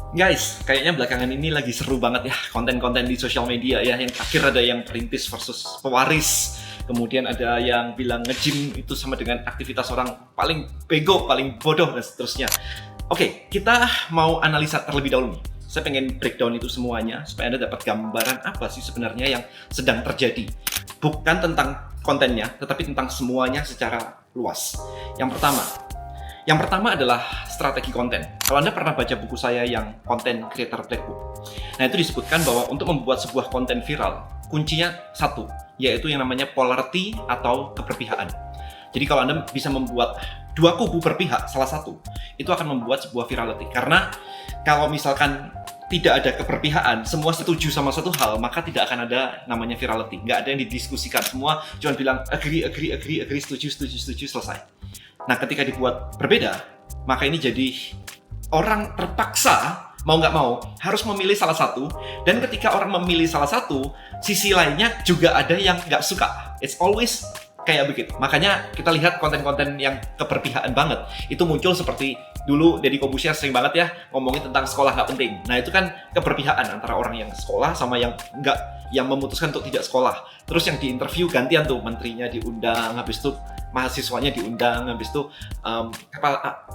Guys, kayaknya belakangan ini lagi seru banget ya konten-konten di sosial media ya. Yang terakhir ada yang perintis versus pewaris. Kemudian ada yang bilang nge-gym itu sama dengan aktivitas orang paling bego, paling bodoh, dan seterusnya. Oke, kita mau analisa terlebih dahulu nih. Saya pengen breakdown itu semuanya supaya Anda dapat gambaran apa sih sebenarnya yang sedang terjadi. Bukan tentang kontennya, tetapi tentang semuanya secara luas. Yang pertama adalah strategi konten. Kalau Anda pernah baca buku saya yang Content Creator Playbook, nah itu disebutkan bahwa untuk membuat sebuah konten viral, kuncinya satu, yaitu yang namanya polarity atau keberpihakan. Jadi kalau Anda bisa membuat dua kubu berpihak, salah satu, itu akan membuat sebuah virality. Karena kalau misalkan tidak ada keberpihakan, semua setuju sama satu hal, maka tidak akan ada namanya virality. Nggak ada yang didiskusikan, semua cuma bilang agree, setuju, selesai. Nah, ketika dibuat berbeda, maka ini jadi orang terpaksa, mau nggak mau, harus memilih salah satu. Dan ketika orang memilih salah satu, sisi lainnya juga ada yang nggak suka. It's always kayak begitu. Makanya kita lihat konten-konten yang keberpihakan banget. Itu muncul seperti dulu Deddy Corbuzier sering banget ya ngomongin tentang sekolah nggak penting. Nah, itu kan keberpihakan antara orang yang sekolah sama yang nggak, yang memutuskan untuk tidak sekolah. Terus yang diinterview gantian tuh, menterinya diundang, habis itu mahasiswanya diundang, habis itu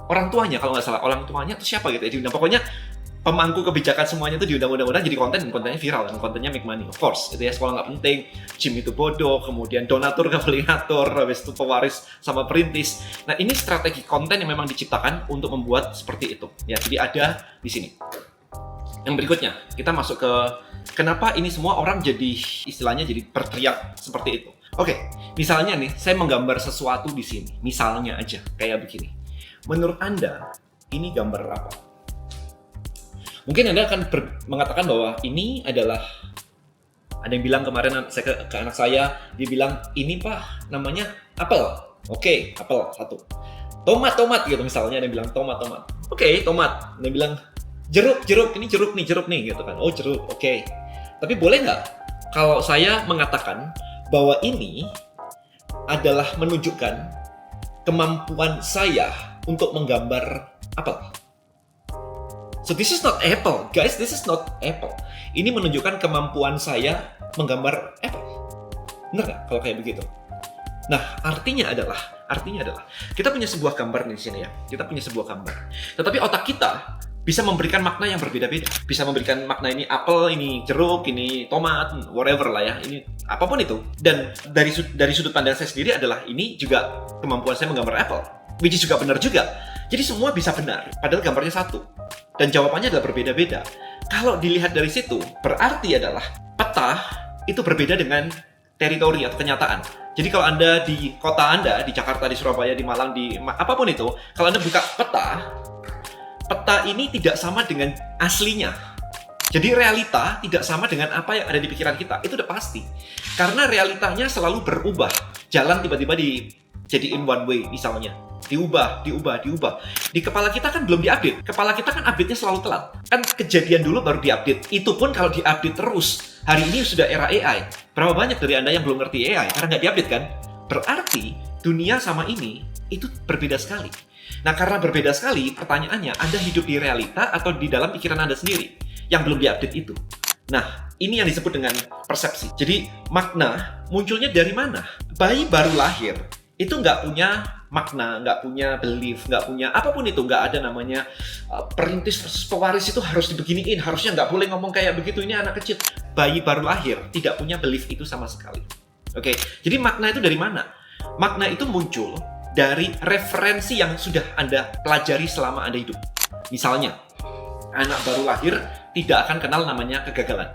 orang tuanya, kalau nggak salah orang tuanya tuh siapa gitu ya diundang. Pokoknya pemangku kebijakan semuanya itu diundang-undang jadi kontennya viral dan kontennya make money. Of course, itu ya, sekolah nggak penting, gym itu bodoh, kemudian donatur nggak boleh ngatur, habis itu pewaris sama perintis. Nah, ini strategi konten yang memang diciptakan untuk membuat seperti itu. Ya, jadi ada di sini. Yang berikutnya, kita masuk ke kenapa ini semua orang jadi istilahnya jadi berteriak seperti itu. Oke, misalnya nih, saya menggambar sesuatu di sini. Misalnya aja, kayak begini. Menurut Anda, ini gambar apa? Mungkin Anda akan mengatakan bahwa ini adalah, ada yang bilang kemarin saya ke anak saya, dia bilang, ini Pak, namanya apel. Oke, apel, satu. Tomat gitu misalnya, ada yang bilang tomat. Oke, tomat. Dia bilang, jeruk, ini jeruk nih, gitu kan. Oh, jeruk, oke. Tapi boleh nggak kalau saya mengatakan bahwa ini adalah menunjukkan kemampuan saya untuk menggambar apel. So this is not apple, guys. This is not apple. Ini menunjukkan kemampuan saya menggambar apple. Benar nggak kalau kayak begitu? Nah, artinya adalah kita punya sebuah gambar di sini ya. Kita punya sebuah gambar. Tetapi otak kita bisa memberikan makna yang berbeda-beda. Bisa memberikan makna ini apel, ini jeruk, ini tomat, whatever lah ya. Ini apapun itu. Dan dari sudut pandang saya sendiri adalah ini juga kemampuan saya menggambar apel. Which is juga benar juga. Jadi semua bisa benar, padahal gambarnya satu. Dan jawabannya adalah berbeda-beda. Kalau dilihat dari situ, berarti adalah peta itu berbeda dengan teritori atau kenyataan. Jadi kalau Anda di kota Anda, di Jakarta, di Surabaya, di Malang, di apapun itu, kalau Anda buka peta ini tidak sama dengan aslinya. Jadi realita tidak sama dengan apa yang ada di pikiran kita. Itu udah pasti. Karena realitanya selalu berubah. Jalan tiba-tiba dijadiin one way misalnya. Diubah. Di kepala kita kan belum diupdate. Kepala kita kan update-nya selalu telat. Kan kejadian dulu baru diupdate. Itu pun kalau diupdate terus. Hari ini sudah era AI. Berapa banyak dari Anda yang belum ngerti AI? Karena nggak diupdate kan? Berarti dunia sama ini itu berbeda sekali. Nah, karena berbeda sekali, pertanyaannya, Anda hidup di realita atau di dalam pikiran Anda sendiri yang belum diupdate itu? Nah, ini yang disebut dengan persepsi. Jadi, makna munculnya dari mana? Bayi baru lahir, itu nggak punya makna, nggak punya belief, nggak punya apapun itu. Nggak ada namanya perintis versus pewaris itu harus dibeginiin, harusnya nggak boleh ngomong kayak begitu, ini anak kecil. Bayi baru lahir, tidak punya belief itu sama sekali. Oke, jadi makna itu dari mana? Makna itu muncul dari referensi yang sudah Anda pelajari selama Anda hidup. Misalnya, anak baru lahir tidak akan kenal namanya kegagalan.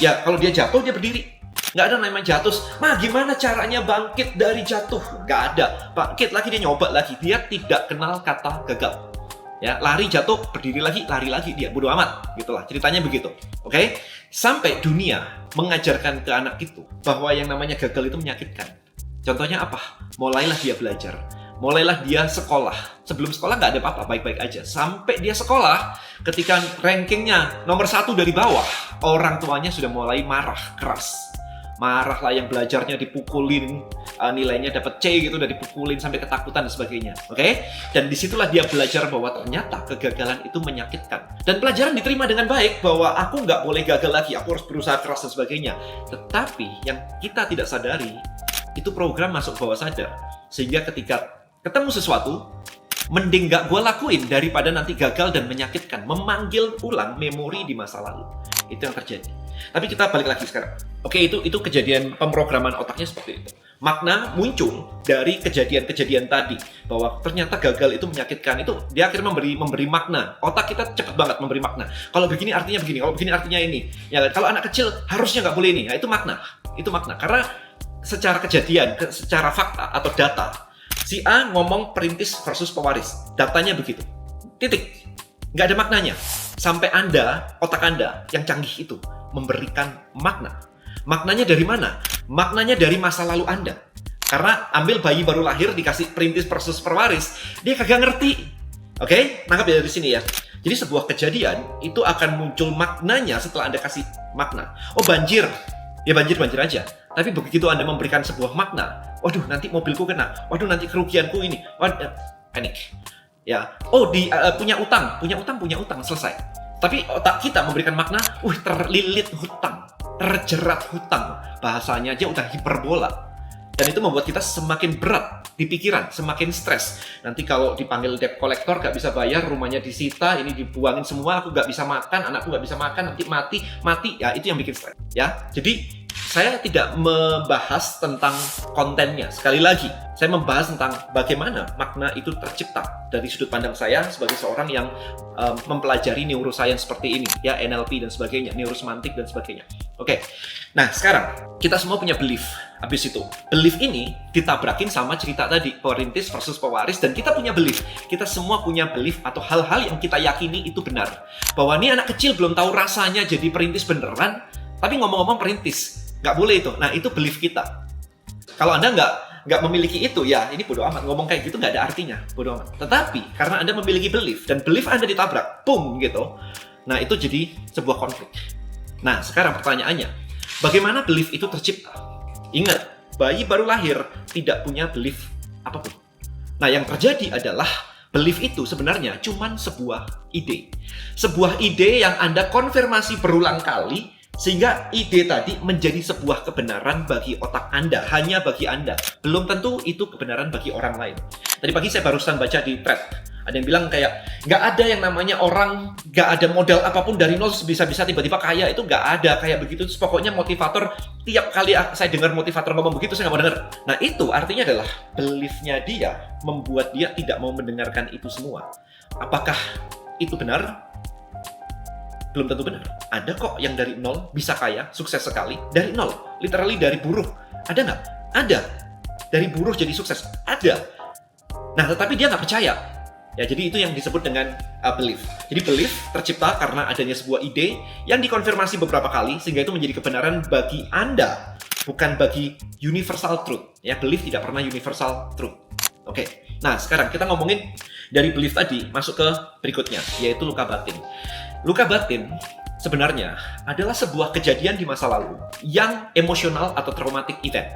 Ya, kalau dia jatuh, dia berdiri. Nggak ada namanya jatuh. Ma, gimana caranya bangkit dari jatuh? Nggak ada. Bangkit lagi, dia nyoba lagi. Dia tidak kenal kata gagal. Ya, lari jatuh, berdiri lagi, lari lagi. Dia bodo amat. Gitulah, ceritanya begitu. Oke? Sampai dunia mengajarkan ke anak itu bahwa yang namanya gagal itu menyakitkan. Contohnya apa? Mulailah dia belajar. Mulailah dia sekolah. Sebelum sekolah nggak ada apa-apa, baik-baik aja. Sampai dia sekolah, ketika rankingnya nomor 1 dari bawah, orang tuanya sudah mulai marah keras. marah lah, yang belajarnya dipukulin, nilainya dapat C gitu, udah dipukulin sampai ketakutan dan sebagainya. Oke? Dan disitulah dia belajar bahwa ternyata kegagalan itu menyakitkan. Dan pelajaran diterima dengan baik bahwa aku nggak boleh gagal lagi, aku harus berusaha keras dan sebagainya. Tetapi yang kita tidak sadari, itu program masuk bawah sadar. Sehingga ketika ketemu sesuatu, mending nggak gue lakuin daripada nanti gagal dan menyakitkan, memanggil ulang memori di masa lalu. Itu yang terjadi. Tapi kita balik lagi sekarang. Oke, itu kejadian pemrograman otaknya seperti itu. Makna muncul dari kejadian-kejadian tadi, bahwa ternyata gagal itu menyakitkan. Itu dia akhirnya memberi makna. Otak kita cepat banget memberi makna. Kalau begini artinya begini, kalau begini artinya ini. Ya, kalau anak kecil harusnya nggak boleh ini. Nah, itu makna. Itu makna. Karena secara kejadian, secara fakta atau data, si A ngomong perintis versus pewaris. Datanya begitu. Titik. Nggak ada maknanya. Sampai Anda, otak Anda yang canggih itu memberikan makna. Maknanya dari mana? Maknanya dari masa lalu Anda. Karena ambil bayi baru lahir dikasih perintis versus pewaris, dia kagak ngerti. Oke? Nangkap ya dari sini ya. Jadi sebuah kejadian itu akan muncul maknanya setelah Anda kasih makna. Oh, banjir. Ya banjir aja. Tapi begitu Anda memberikan sebuah makna, waduh nanti mobilku kena, waduh nanti kerugianku ini, waduh, panik. Ya, oh punya utang, selesai. Tapi otak kita memberikan makna, terlilit hutang, terjerat hutang. Bahasanya aja udah hiperbola. Dan itu membuat kita semakin berat di pikiran, semakin stres. Nanti kalau dipanggil debt collector gak bisa bayar, rumahnya disita, ini dibuangin semua, aku gak bisa makan, anakku gak bisa makan, nanti mati. Ya, itu yang bikin stres. Ya, jadi saya tidak membahas tentang kontennya. Sekali lagi, saya membahas tentang bagaimana makna itu tercipta dari sudut pandang saya sebagai seorang yang mempelajari neuroscience seperti ini, ya NLP dan sebagainya, neurosemantik dan sebagainya. Oke, nah sekarang kita semua punya belief. Habis itu, belief ini ditabrakin sama cerita tadi, perintis versus pewaris, dan kita punya belief. Kita semua punya belief atau hal-hal yang kita yakini itu benar. Bahwa ini anak kecil belum tahu rasanya jadi perintis beneran, tapi ngomong-ngomong perintis. Nggak boleh itu. Nah, itu belief kita. Kalau Anda nggak memiliki itu, ya ini bodo amat. Ngomong kayak gitu nggak ada artinya. Bodo amat. Tetapi, karena Anda memiliki belief, dan belief Anda ditabrak, boom, gitu. Nah, itu jadi sebuah konflik. Nah, sekarang pertanyaannya, bagaimana belief itu tercipta? Ingat, bayi baru lahir tidak punya belief apapun. Nah, yang terjadi adalah belief itu sebenarnya cuma sebuah ide. Sebuah ide yang Anda konfirmasi berulang kali, sehingga ide tadi menjadi sebuah kebenaran bagi otak Anda, hanya bagi Anda. Belum tentu itu kebenaran bagi orang lain. Tadi pagi saya barusan baca di thread, ada yang bilang kayak, nggak ada yang namanya orang, nggak ada modal apapun dari nol bisa-bisa tiba-tiba kaya, itu nggak ada kayak begitu. Terus pokoknya motivator, tiap kali saya dengar motivator ngomong begitu, saya nggak mau dengar. Nah itu artinya adalah beliefnya dia membuat dia tidak mau mendengarkan itu semua. Apakah itu benar? Belum tentu benar. Ada kok yang dari nol bisa kaya, sukses sekali. Dari nol, literally dari buruh. Ada nggak? Ada. Dari buruh jadi sukses. Ada. Nah, tetapi dia nggak percaya. Ya, jadi itu yang disebut dengan belief. Jadi belief tercipta karena adanya sebuah ide yang dikonfirmasi beberapa kali, sehingga itu menjadi kebenaran bagi Anda, bukan bagi universal truth. Ya, belief tidak pernah universal truth. Oke. Nah, sekarang kita ngomongin dari belief tadi, masuk ke berikutnya, yaitu luka batin. Luka batin sebenarnya adalah sebuah kejadian di masa lalu yang emosional atau traumatic event.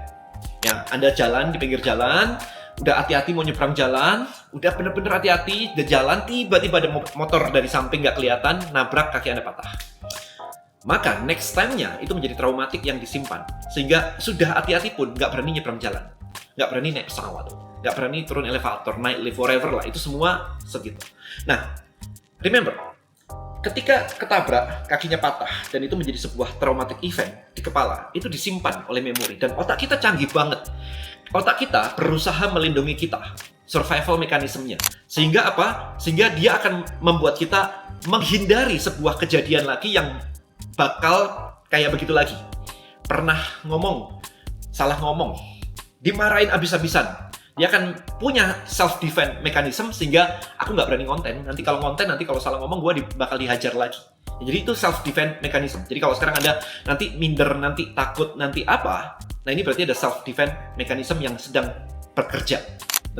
Ya, Anda jalan di pinggir jalan, udah hati-hati mau nyebrang jalan, udah bener-bener hati-hati, udah jalan, tiba-tiba ada motor dari samping nggak kelihatan, nabrak, kaki Anda patah. Maka next time-nya itu menjadi traumatik yang disimpan. Sehingga sudah hati-hati pun nggak berani nyebrang jalan, nggak berani naik pesawat, nggak berani turun elevator, naik lift, whatever lah, itu semua segitu. Nah, remember, ketika ketabrak, kakinya patah, dan itu menjadi sebuah traumatic event di kepala, itu disimpan oleh memori. Dan otak kita canggih banget. Otak kita berusaha melindungi kita, survival mekanismenya. Sehingga apa? Sehingga dia akan membuat kita menghindari sebuah kejadian lagi yang bakal kayak begitu lagi. Pernah ngomong, salah ngomong, dimarahin abis-abisan. Dia akan punya self-defense mechanism sehingga aku nggak berani konten. Nanti kalau konten, nanti kalau salah ngomong, gue bakal dihajar lagi. Jadi itu self-defense mechanism. Jadi kalau sekarang Anda nanti minder, nanti takut, nanti apa, nah ini berarti ada self-defense mechanism yang sedang bekerja.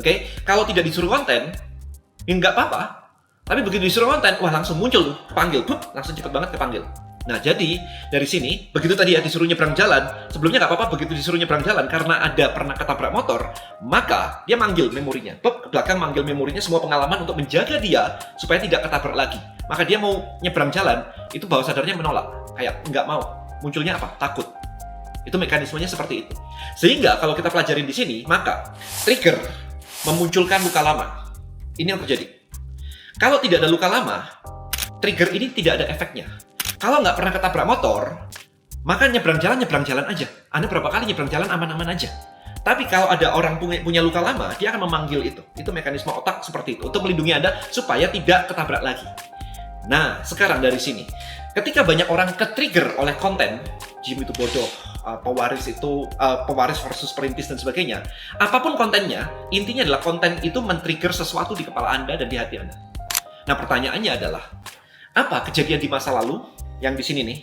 Oke? Kalau tidak disuruh konten, ya nggak apa-apa. Tapi begitu disuruh konten, wah langsung muncul tuh, kepanggil. Langsung cepet banget kepanggil. Nah, jadi dari sini, begitu tadi ya disuruh nyebrang jalan, sebelumnya nggak apa-apa begitu disuruh nyebrang jalan karena ada pernah ketabrak motor, maka dia manggil memorinya. Ke belakang manggil memorinya semua pengalaman untuk menjaga dia supaya tidak ketabrak lagi. Maka dia mau nyebrang jalan, itu bawah sadarnya menolak. Kayak nggak mau. Munculnya apa? Takut. Itu mekanismenya seperti itu. Sehingga kalau kita pelajarin di sini, maka trigger memunculkan luka lama. Ini yang terjadi. Kalau tidak ada luka lama, trigger ini tidak ada efeknya. Kalau nggak pernah ketabrak motor, maka nyebrang jalan aja. Anda berapa kali nyebrang jalan aman-aman aja. Tapi kalau ada orang punya luka lama, dia akan memanggil itu. Itu mekanisme otak seperti itu untuk melindungi Anda supaya tidak ketabrak lagi. Nah, sekarang dari sini, ketika banyak orang ke-trigger oleh konten, Jim itu bodoh, pewaris versus perintis dan sebagainya, apapun kontennya, intinya adalah konten itu men-trigger sesuatu di kepala Anda dan di hati Anda. Nah, pertanyaannya adalah, apa kejadian di masa lalu yang di sini nih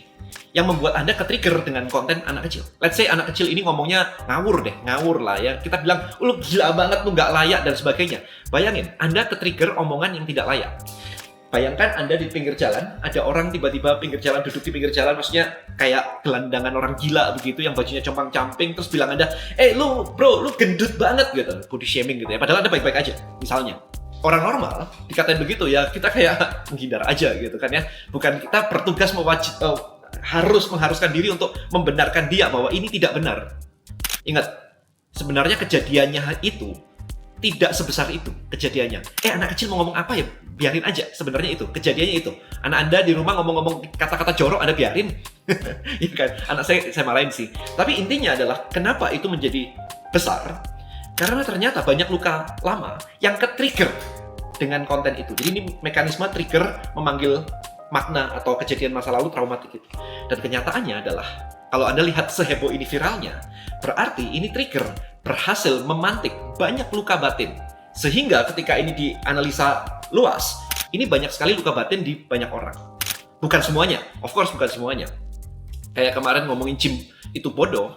yang membuat Anda ke-trigger dengan konten anak kecil? Let's say anak kecil ini ngomongnya ngawur lah ya. Kita bilang, lu gila banget, lu nggak layak dan sebagainya. Bayangin, Anda ke-trigger omongan yang tidak layak. Bayangkan Anda di pinggir jalan, ada orang tiba-tiba pinggir jalan, duduk di pinggir jalan, maksudnya kayak gelandangan orang gila begitu, yang bajunya compang-camping, terus bilang Anda, lu bro, lu gendut banget gitu, body shaming gitu ya. Padahal Anda baik-baik aja, misalnya. Orang normal dikatain begitu ya, kita kayak menghindar aja gitu kan ya. Bukan kita bertugas mengharuskan diri untuk membenarkan dia bahwa ini tidak benar. Ingat, sebenarnya kejadiannya itu tidak sebesar itu kejadiannya. Anak kecil mau ngomong apa ya, biarin aja. Sebenarnya itu kejadiannya itu. Anak Anda di rumah ngomong-ngomong kata-kata jorok, Anda biarin. Ya kan? Anak saya marahin sih. Tapi intinya adalah kenapa itu menjadi besar? Karena ternyata banyak luka lama yang ke-trigger dengan konten itu. Jadi ini mekanisme trigger memanggil makna atau kejadian masa lalu traumatik itu. Dan kenyataannya adalah, kalau Anda lihat seheboh ini viralnya, berarti ini trigger berhasil memantik banyak luka batin. Sehingga ketika ini dianalisa luas, ini banyak sekali luka batin di banyak orang. Bukan semuanya, of course bukan semuanya. Kayak kemarin ngomongin Jim itu bodoh.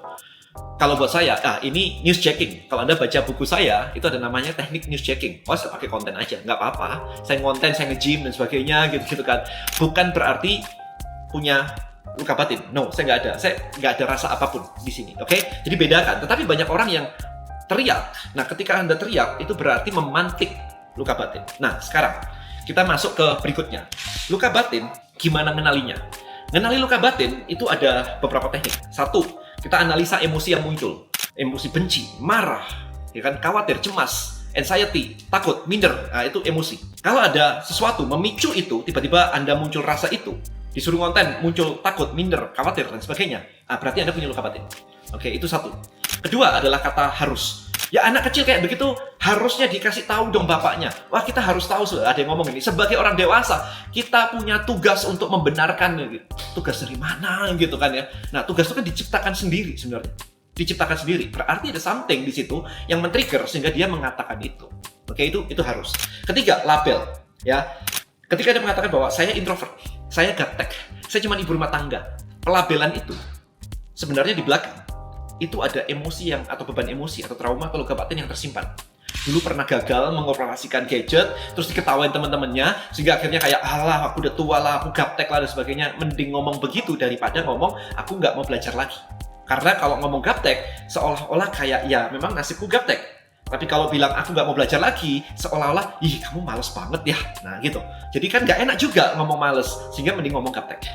Kalau buat saya, ini news checking. Kalau Anda baca buku saya, itu ada namanya teknik news checking. Saya pakai konten aja, nggak apa-apa. Saya ngonten, saya nge-gym dan sebagainya, gitu kan. Bukan berarti punya luka batin. No, saya nggak ada. Saya nggak ada rasa apapun di sini, oke? Jadi bedakan. Tetapi banyak orang yang teriak. Nah, ketika Anda teriak, itu berarti memantik luka batin. Nah, sekarang kita masuk ke berikutnya. Luka batin, gimana ngenalinya? Ngenali luka batin itu ada beberapa teknik. Satu, kita analisa emosi yang muncul. Emosi benci, marah, ya kan, khawatir, cemas, anxiety, takut, minder. Nah, itu emosi. Kalau ada sesuatu memicu itu, tiba-tiba Anda muncul rasa itu, disuruh konten, muncul takut, minder, khawatir, dan sebagainya. Berarti Anda punya luka batin. Oke, itu satu. Kedua adalah kata harus. Ya, anak kecil kayak begitu harusnya dikasih tahu dong bapaknya. Wah, kita harus tahu. Ada yang ngomong ini, sebagai orang dewasa kita punya tugas untuk membenarkan. Tugas dari mana gitu kan ya. Nah, tugas itu kan diciptakan sendiri sebenarnya. Diciptakan sendiri. Berarti ada something di situ yang men-trigger sehingga dia mengatakan itu. Oke, itu harus. Ketiga, label. Ya, ketika dia mengatakan bahwa saya introvert, saya gaptek, saya cuma ibu rumah tangga. Pelabelan itu sebenarnya di belakang itu ada emosi atau beban emosi atau trauma atau luka batin yang tersimpan. Dulu pernah gagal mengoperasikan gadget, terus diketawain teman-temannya, sehingga akhirnya kayak, alah aku udah tua lah, aku gaptek lah dan sebagainya. Mending ngomong begitu daripada ngomong aku nggak mau belajar lagi. Karena kalau ngomong gaptek, seolah-olah kayak ya memang nasibku gaptek. Tapi kalau bilang aku nggak mau belajar lagi, seolah-olah, ih kamu males banget ya. Nah gitu. Jadi kan nggak enak juga ngomong males, sehingga mending ngomong gaptek.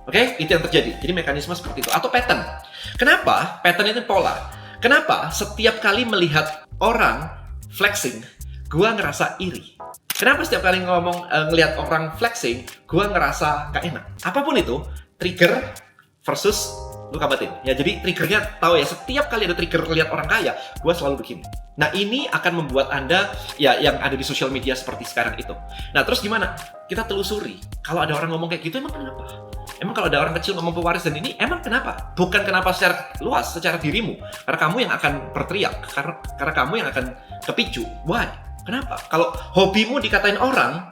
Oke, itu yang terjadi. Jadi mekanisme seperti itu. Atau pattern. Kenapa? Pattern itu pola. Kenapa setiap kali melihat orang flexing, gua ngerasa iri? Kenapa setiap kali ngelihat orang flexing, gua ngerasa gak enak? Apapun itu, trigger versus luka batin. Ya, jadi triggernya tahu ya, setiap kali ada trigger lihat orang kaya, gua selalu begini. Nah, ini akan membuat Anda ya yang ada di sosial media seperti sekarang itu. Nah, terus gimana? Kita telusuri. Kalau ada orang ngomong kayak gitu, emang kenapa? Emang kalau ada orang kecil ngomong pewaris dan ini, emang kenapa? Bukan kenapa secara luas, secara dirimu. Karena kamu yang akan berteriak. Karena kamu yang akan kepicu. Why? Kenapa? Kalau hobimu dikatain orang,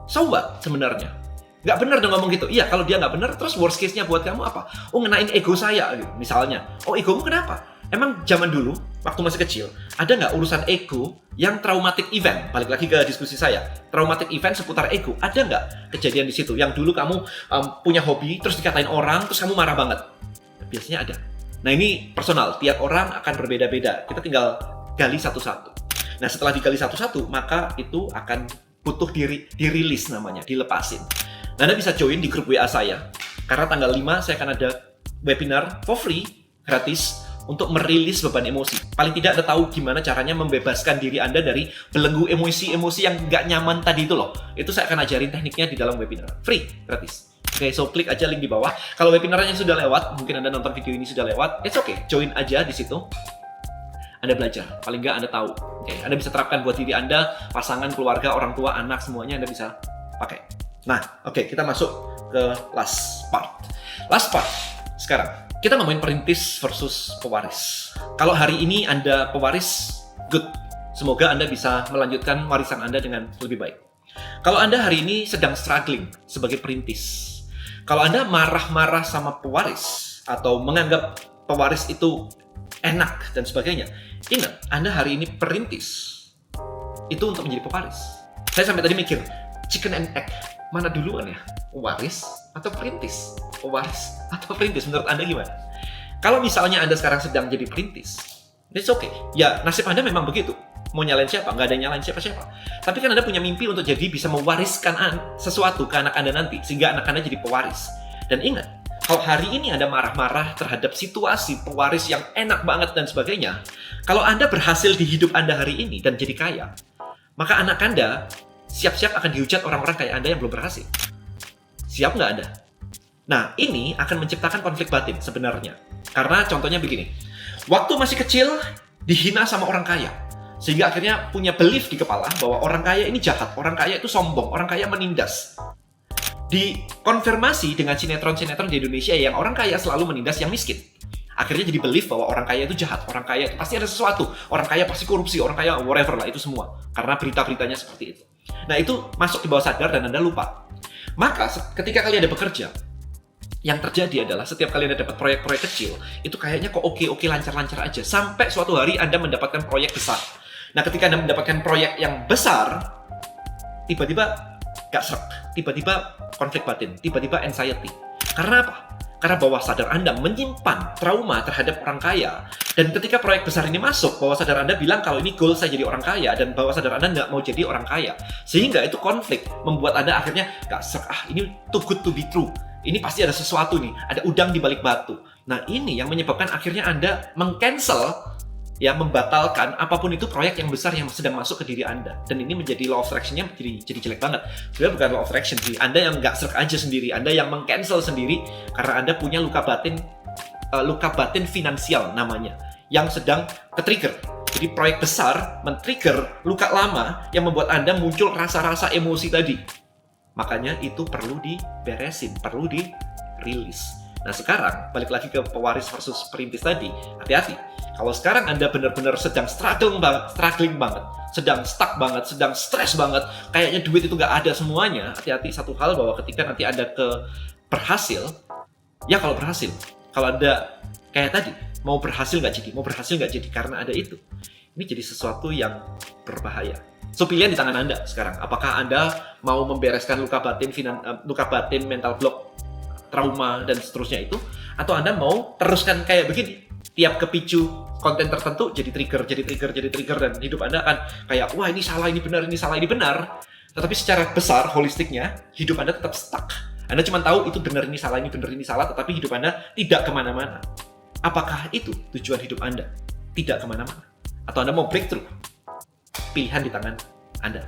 so what sebenarnya? Nggak benar dong ngomong gitu. Iya, kalau dia nggak benar, terus worst case-nya buat kamu apa? Oh, ngenain ego saya, gitu, misalnya. Oh, egomu kenapa? Emang zaman dulu waktu masih kecil, ada nggak urusan ego yang traumatic event? Balik lagi ke diskusi saya, traumatic event seputar ego. Ada nggak kejadian di situ yang dulu kamu punya hobi, terus dikatain orang, terus kamu marah banget? Biasanya ada. Nah ini personal, tiap orang akan berbeda-beda. Kita tinggal gali satu-satu. Nah setelah digali satu-satu, maka itu akan butuh dirilis namanya, dilepasin. Nah, Anda bisa join di grup WA saya, karena tanggal 5 saya akan ada webinar for free, gratis, untuk merilis beban emosi. Paling tidak Anda tahu gimana caranya membebaskan diri Anda dari belenggu emosi-emosi yang nggak nyaman tadi itu loh. Itu saya akan ajarin tekniknya di dalam webinar. Free, gratis. Oke, so klik aja link di bawah. Kalau webinarnya sudah lewat, mungkin Anda nonton video ini sudah lewat, it's okay. Join aja di situ. Anda belajar, paling nggak Anda tahu. Oke, Anda bisa terapkan buat diri Anda, pasangan, keluarga, orang tua, anak, semuanya Anda bisa pakai. Nah, oke, kita masuk ke last part. Last part, sekarang. Kita ngomongin perintis versus pewaris. Kalau hari ini Anda pewaris, good. Semoga Anda bisa melanjutkan warisan Anda dengan lebih baik. Kalau Anda hari ini sedang struggling sebagai perintis, kalau Anda marah-marah sama pewaris, atau menganggap pewaris itu enak dan sebagainya, ingat, Anda hari ini perintis. Itu untuk menjadi pewaris. Saya sampai tadi mikir, chicken and egg, mana duluan ya? Pewaris atau perintis? Pewaris atau perintis? Menurut Anda gimana? Kalau misalnya Anda sekarang sedang jadi perintis, it's okay. Ya, nasib Anda memang begitu. Mau nyalain siapa? Nggak ada yang nyalain siapa-siapa. Tapi kan Anda punya mimpi untuk jadi bisa mewariskan sesuatu ke anak Anda nanti, sehingga anak Anda jadi pewaris. Dan ingat, kalau hari ini Anda marah-marah terhadap situasi pewaris yang enak banget dan sebagainya, kalau Anda berhasil di hidup Anda hari ini dan jadi kaya, maka anak Anda siap-siap akan dihujat orang-orang kayak Anda yang belum berhasil. Siap nggak Anda? Nah, ini akan menciptakan konflik batin sebenarnya. Karena contohnya begini, waktu masih kecil dihina sama orang kaya, sehingga akhirnya punya belief di kepala bahwa orang kaya ini jahat, orang kaya itu sombong, orang kaya menindas. Dikonfirmasi dengan sinetron-sinetron di Indonesia yang orang kaya selalu menindas yang miskin. Akhirnya jadi belief bahwa orang kaya itu jahat, orang kaya itu pasti ada sesuatu, orang kaya pasti korupsi, orang kaya whatever lah, itu semua. Karena berita-beritanya seperti itu. Nah, itu masuk di bawah sadar dan Anda lupa. Maka ketika kalian ada bekerja, yang terjadi adalah setiap kali Anda dapat proyek-proyek kecil, itu kayaknya kok oke-oke, lancar-lancar aja. Sampai suatu hari Anda mendapatkan proyek besar. Nah, ketika Anda mendapatkan proyek yang besar, tiba-tiba gak serak, tiba-tiba konflik batin, tiba-tiba anxiety. Karena apa? Karena bawah sadar Anda menyimpan trauma terhadap orang kaya. Dan ketika proyek besar ini masuk, bawah sadar Anda bilang kalau ini goal saya jadi orang kaya, dan bawah sadar Anda nggak mau jadi orang kaya. Sehingga itu konflik, membuat Anda akhirnya gak serak, ini too good to be true. Ini pasti ada sesuatu nih, ada udang di balik batu. Nah, ini yang menyebabkan akhirnya Anda meng-cancel, ya, membatalkan apapun itu proyek yang besar yang sedang masuk ke diri Anda. Dan ini menjadi law of attraction-nya jadi jelek banget. Sebenarnya bukan law of attraction sih, Anda yang nggak serk aja sendiri, Anda yang meng-cancel sendiri karena Anda punya luka batin finansial namanya, yang sedang ke-trigger. Jadi proyek besar men-trigger luka lama yang membuat Anda muncul rasa-rasa emosi tadi. Makanya itu perlu diberesin, perlu dirilis. Nah, sekarang balik lagi ke pewaris versus perintis tadi. Hati-hati. Kalau sekarang Anda benar-benar sedang struggling banget, sedang stuck banget, sedang stres banget, kayaknya duit itu nggak ada semuanya, hati-hati satu hal, bahwa ketika nanti Anda berhasil, ya kalau berhasil, kalau Anda kayak tadi, mau berhasil nggak jadi karena ada itu. Ini jadi sesuatu yang berbahaya. So, pilihan di tangan Anda sekarang. Apakah Anda mau membereskan luka batin, mental block, trauma, dan seterusnya itu, atau Anda mau teruskan kayak begini? Tiap kepicu konten tertentu jadi trigger, dan hidup Anda akan kayak, wah ini salah, ini benar, ini salah, ini benar. Tetapi secara besar, holistiknya, hidup Anda tetap stuck. Anda cuma tahu itu benar, ini salah, tetapi hidup Anda tidak kemana-mana. Apakah itu tujuan hidup Anda? Tidak kemana-mana. Atau Anda mau breakthrough? Pilihan di tangan Anda.